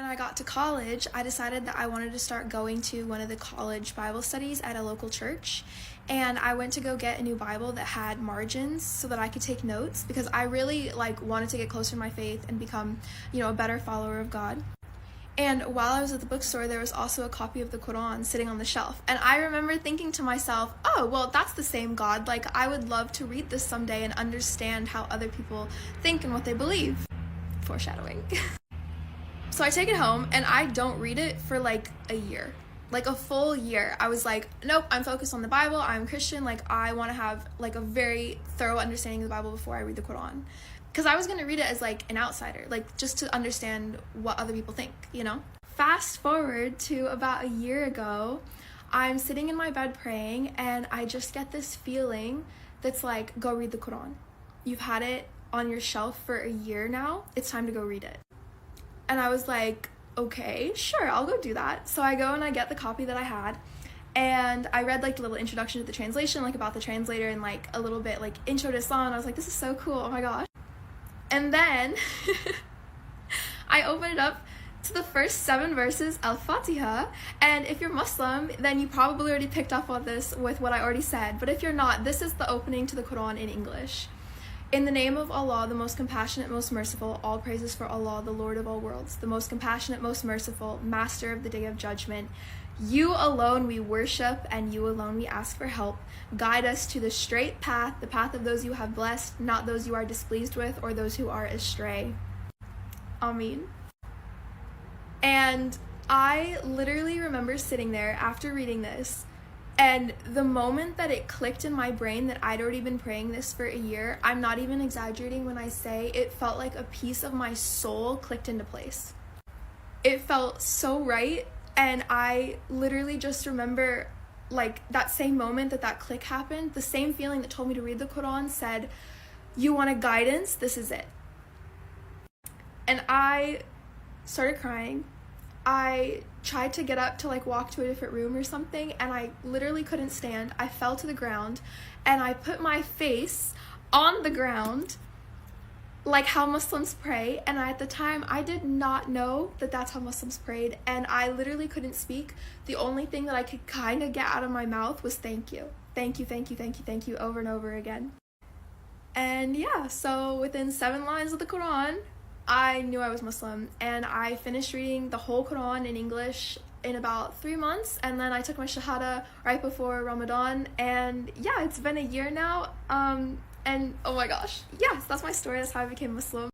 I got to college, I decided that I wanted to start going to one of the college Bible studies at a local church. And I went to go get a new Bible that had margins so that I could take notes, because I really wanted to get closer to my faith and become, a better follower of God. And while I was at the bookstore, there was also a copy of the Quran sitting on the shelf. And I remember thinking to myself, oh, well, that's the same God. I would love to read this someday and understand how other people think and what they believe. Foreshadowing. So I take it home and I don't read it for a year. A full year. I was like, nope, I'm focused on the Bible. I'm Christian. I want to have a very thorough understanding of the Bible before I read the Quran. Because I was going to read it as an outsider, just to understand what other people think, Fast forward to about a year ago, I'm sitting in my bed praying and I just get this feeling that's go read the Quran. You've had it on your shelf for a year now. It's time to go read it. And I was like, okay, sure, I'll go do that. So I go and I get the copy that I had, and I read the little introduction to the translation, about the translator, and a little bit intro to Islam. And I was like, this is so cool, oh my gosh. And then I opened it up to the first 7 verses, Al-Fatiha, and if you're Muslim, then you probably already picked up on this with what I already said, but if you're not, this is the opening to the Quran in English. In the name of Allah, the most compassionate, most merciful, all praises for Allah, the Lord of all worlds, the most compassionate, most merciful, master of the day of judgment. You alone we worship, and you alone we ask for help. Guide us to the straight path, the path of those you have blessed, not those you are displeased with or those who are astray. Ameen. And I literally remember sitting there after reading this, and the moment that it clicked in my brain that I'd already been praying this for a year, I'm not even exaggerating when I say it felt like a piece of my soul clicked into place. It felt so right, and I literally just remember that same moment that click happened, the same feeling that told me to read the Quran said, you want a guidance? This is it. And I started crying. I tried to get up to walk to a different room or something, and I literally couldn't stand. I fell to the ground and I put my face on the ground how Muslims pray, and at the time I did not know that that's how Muslims prayed, and I literally couldn't speak. The only thing that I could kind of get out of my mouth was thank you. Thank you, thank you, thank you, thank you, over and over again. And yeah, so within 7 lines of the Quran, I knew I was Muslim, and I finished reading the whole Quran in English in about 3 months, and then I took my Shahada right before Ramadan, and yeah, it's been a year now, and oh my gosh, yes, that's my story, that's how I became Muslim.